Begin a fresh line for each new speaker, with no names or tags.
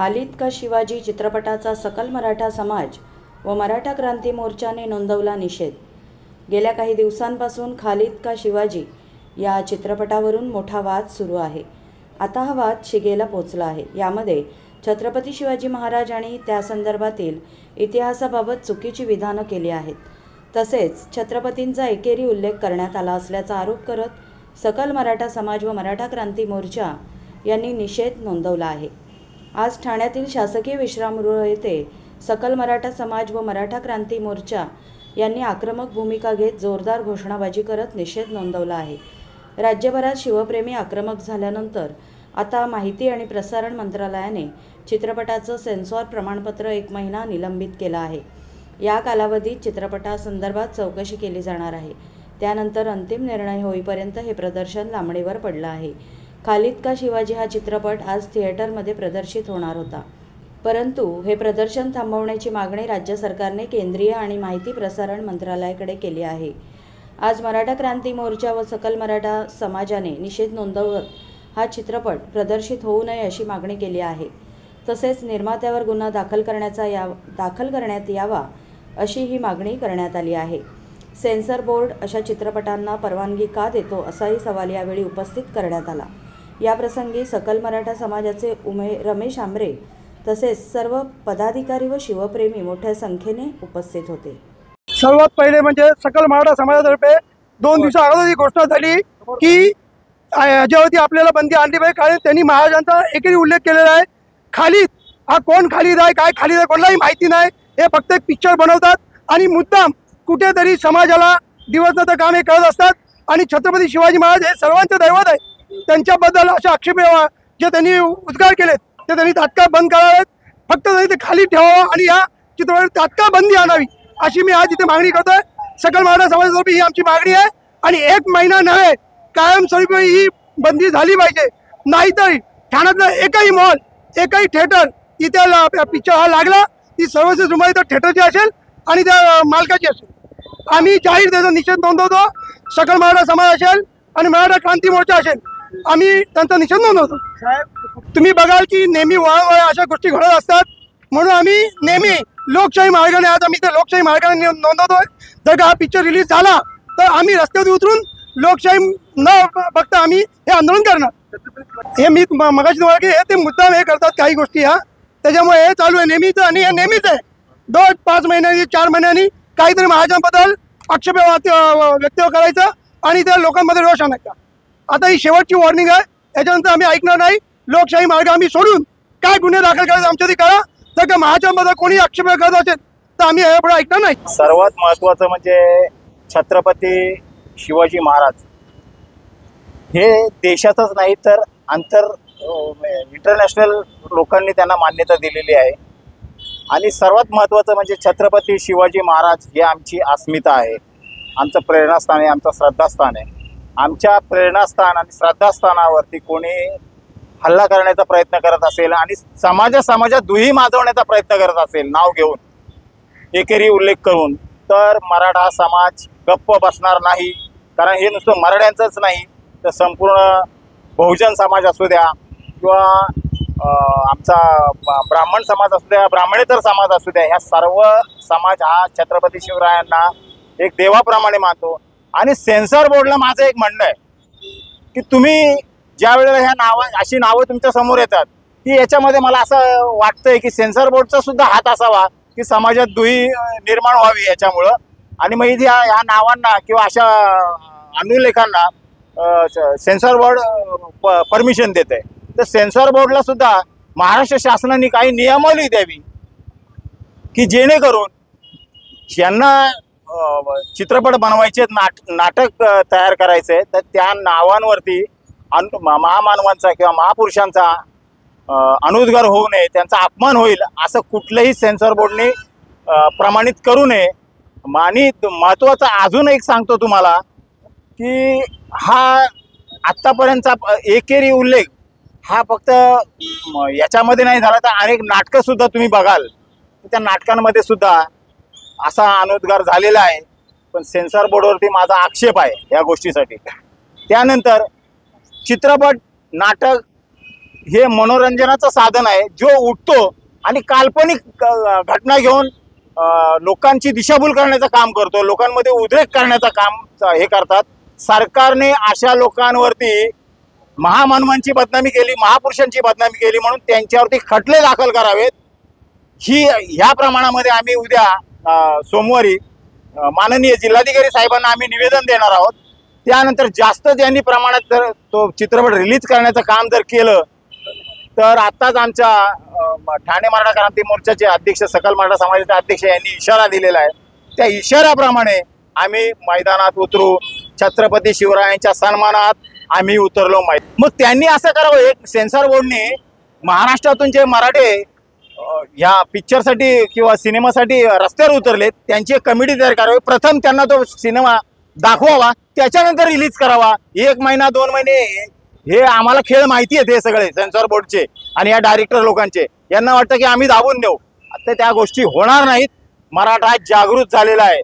खालीद का शिवाजी चित्रपटाचा सकल मराठा समाज व मराठा क्रांती मोर्चाने नोंदवला निषेध। गेल्या काही दिवसांपासून खालीद का शिवाजी या चित्रपटावरून मोठा वाद सुरू आहे। आता हा वाद शिगेला पोहोचला आहे। यामध्ये छत्रपती शिवाजी महाराज आणि त्या संदर्भातील इतिहासाबाबत चुकीची विधानं केली आहेत। तसेच छत्रपतींचा एकेरी उल्लेख करण्यात आला असल्याचा आरोप करत सकल मराठा समाज व मराठा क्रांती मोर्चा यांनी निषेध नोंदवला आहे। आज ठाण्यातील शासकीय विश्रामगृह येथे सकल मराठा समाज व मराठा क्रांती मोर्चा यांनी आक्रमक भूमिका घेत जोरदार घोषणाबाजी करत निषेध नोंदवला आहे। राज्यभरात शिवप्रेमी आक्रमक झाल्यानंतर आता माहिती आणि प्रसारण मंत्रालयाने चित्रपटाचं सेन्सॉर प्रमाणपत्र 1 महिना निलंबित केलं आहे। या कालावधीत चित्रपटासंदर्भात चौकशी केली जाणार आहे। त्यानंतर अंतिम निर्णय होईपर्यंत हे प्रदर्शन लांबणीवर पडलं आहे। खालीद का शिवाजी हा चित्रपट आज थिएटरमध्ये प्रदर्शित होणार होता, परंतु हे प्रदर्शन थांबवण्याची मागणी राज्य सरकारने केंद्रीय आणि माहिती प्रसारण मंत्रालयाकडे केली आहे। आज मराठा क्रांती मोर्चा व सकल मराठा समाजाने निषेध नोंदवत हा चित्रपट प्रदर्शित होऊ नये अशी मागणी केली आहे। तसेच निर्मात्यावर गुन्हा दाखल करण्यात यावा अशी ही मागणी करण्यात आली आहे। सेन्सर बोर्ड अशा चित्रपटांना परवानगी का देतो असाही सवाल यावेळी उपस्थित करण्यात आला। याप्रसंगी सकल मराठा समाजाचे रमेश आंबरे तसेच सर्व पदाधिकारी व शिवप्रेमी मोठ्या संख्येने उपस्थित होते।
सर्वात पहिले म्हणजे सकल मराठा समाजातर्फे 2 दिवसा अगोदर ही घोषणा झाली की ज्यावरती आपल्याला बंदी आणली पाहिजे, कारण त्यांनी महाराजांचा एकेरी उल्लेख केलेला आहे। खालीद हा कोण खालीद आहे, काय खालीद आहे, कोणालाही माहिती नाही। हे फक्त एक पिक्चर बनवतात आणि मुद्दाम कुठेतरी समाजाला दिवसरात्र काम हे करत असतात। आणि छत्रपती शिवाजी महाराज हे सर्वांचे दैवत आहे। त्यांच्याबद्दल असे आक्षेप जे त्यांनी उद्गार केलेत ते त्यांनी तात्काळ बंद करावेत। फक्त त्यांनी ते खाली ठेवावं आणि या चित्रपटावर तात्काळ बंदी आणावी अशी मी आज इथे मागणी करतोय। सकल मराठा समाजातर्फे ही आमची मागणी आहे आणि 1 महिना नव्हे, कायमस्वरूपी ही बंदी झाली पाहिजे। नाहीतर ठाण्यातलं एकही मॉल, एकही थिएटर इथे पिक्चर हा लागला ती सर्वस्व जुमाई तर थिएटरची असेल आणि त्या मालकाची असेल। आम्ही जाहीर निषेध नोंदवतो। सकल मराठा समाज असेल आणि मराठा क्रांती मोर्चा असेल, आम्ही त्यांचा निषेध नोंदवतो। तुम्ही बघाल की नेहमी वारंवार अशा गोष्टी घडत असतात, म्हणून आम्ही नेहमी लोकशाही मार्गाने आज आम्ही ते लोकशाही मार्गाने नोंदवतोय। जर का हा पिक्चर रिलीज झाला तर आम्ही रस्त्यावर उतरून लोकशाही न बघता आम्ही हे आंदोलन करणार। हे मी मगाशी तुम्हाला की हे ते मुद्दाम हे करतात काही गोष्टी ह्या, त्याच्यामुळे हे चालू आहे नेहमीच आणि हे नेहमीच आहे। 2-5 महिन्यांनी 4 महिन्यांनी काहीतरी महाराजांबद्दल आक्षेप व्यक्त करायचा आणि त्या लोकांमध्ये रोष आणायचा। आता ही शेवटची वॉर्निंग आहे, याच्यानंतर आम्ही ऐकणार नाही। लोकशाही मार्ग आम्ही सोडून काय गुन्हे दाखल करायचे आमच्यासाठी करा। जर का महाराजांबद्दल कोणी आक्षेप करत असेल तर आम्ही हे पुढे ऐकणार नाही।
सर्वात महत्त्वाचं म्हणजे छत्रपती शिवाजी महाराज हे देशातच नाही तर इंटरनॅशनल लोकांनी त्यांना मान्यता दिलेली आहे। आणि सर्वात महत्त्वाचं म्हणजे छत्रपती शिवाजी महाराज हे आमची अस्मिता आहे, आमचं प्रेरणास्थान आहे, आमचं श्रद्धास्थान आहे। आमच्या प्रेरणास्थान आणि श्रद्धास्थानावरती कोणी हल्ला करण्याचा प्रयत्न करत असेल आणि समाजात दुही माजवण्याचा प्रयत्न करत असेल नाव घेऊन एकेरी उल्लेख करून, तर मराठा समाज गप्प बसणार नाही। कारण हे नुसतं मराठ्यांचंच नाही तर संपूर्ण बहुजन समाज असू द्या किंवा आमचा ब्राह्मण समाज असू द्या, ब्राह्मणेतर समाज असू द्या, ह्या सर्व समाज हा छत्रपती शिवरायांना एक देवाप्रमाणे मानतो। आणि सेन्सॉर बोर्डला माझं एक म्हणणं आहे की तुम्ही ज्या वेळेला ह्या अशी नावं तुमच्या समोर येतात की याच्यामध्ये मला असं वाटतंय की सेन्सॉर बोर्डचा सुद्धा हात असावा की समाजात दुही निर्माण व्हावी याच्यामुळं। आणि मग इथे ह्या नावांना किंवा अशा अनुलेखांना सेन्सॉर बोर्ड परमिशन देत आहे, तर सेन्सॉर बोर्डला सुद्धा महाराष्ट्र शासनाने काही नियमावली द्यावी की जेणेकरून ज्यांना चित्रपट बनवायचे, नाटक तयार करायचे, तर त्या नावांवरती महामानवांचा किंवा महापुरुषांचा अनुद्गार होऊ नये, त्यांचा अपमान होईल असं कुठलंही सेन्सॉर बोर्डने प्रमाणित करू नये। आणि महत्त्वाचं अजून एक सांगतो तुम्हाला की हा आत्तापर्यंतचा एकेरी उल्लेख हा फक्त याच्यामध्ये नाही झाला तर अनेक नाटकं सुद्धा तुम्ही बघाल, त्या नाटकांमध्ये सुद्धा असा अनुद्गार झालेला आहे। पण सेन्सॉर बोर्डवरती माझा आक्षेप आहे या गोष्टीसाठी। त्यानंतर चित्रपट, नाटक हे मनोरंजनाचं साधन आहे, जो उठतो आणि काल्पनिक घटना घेऊन लोकांची दिशाभूल करण्याचं काम करतो, लोकांमध्ये उद्रेक करण्याचं काम हे करतात. सरकारने अशा लोकांवरती महामानवांची बदनामी केली, महापुरुषांची बदनामी केली, म्हणून त्यांच्यावरती खटले दाखल करावेत. ह्या प्रमाणामध्ये आम्ही उद्या सोमवारी माननीय जिल्हाधिकारी साहेबांना आम्ही निवेदन देणार आहोत. त्यानंतर जास्त ज्यांनी प्रमाणात जर तो चित्रपट रिलीज करण्याचं काम जर केलं तर आत्ताच आमच्या ठाणे मराठा क्रांती मोर्चाचे अध्यक्ष, सकल मराठा समाजाचे अध्यक्ष यांनी इशारा दिलेला आहे. त्या इशाऱ्याप्रमाणे आम्ही मैदानात उतरू. छत्रपती शिवरायांच्या सन्मानात आम्ही उतरलो. मग त्यांनी असं करावं, एक सेन्सॉर बोर्डने महाराष्ट्रातून जे मराठे ह्या पिक्चरसाठी किंवा सिनेमासाठी रस्त्यावर उतरलेत त्यांची एक कमिटी तयार करावी. प्रथम त्यांना तो सिनेमा दाखवावा, त्याच्यानंतर रिलीज करावा. 1 महिना 2 महिने हे आम्हाला खेळ माहिती आहेत हे सगळे सेन्सॉर बोर्डचे आणि या डायरेक्टर लोकांचे. यांना वाटतं की आम्ही दाबून देऊ, आता त्या गोष्टी होणार नाहीत. मराठा जागृत झालेला आहे.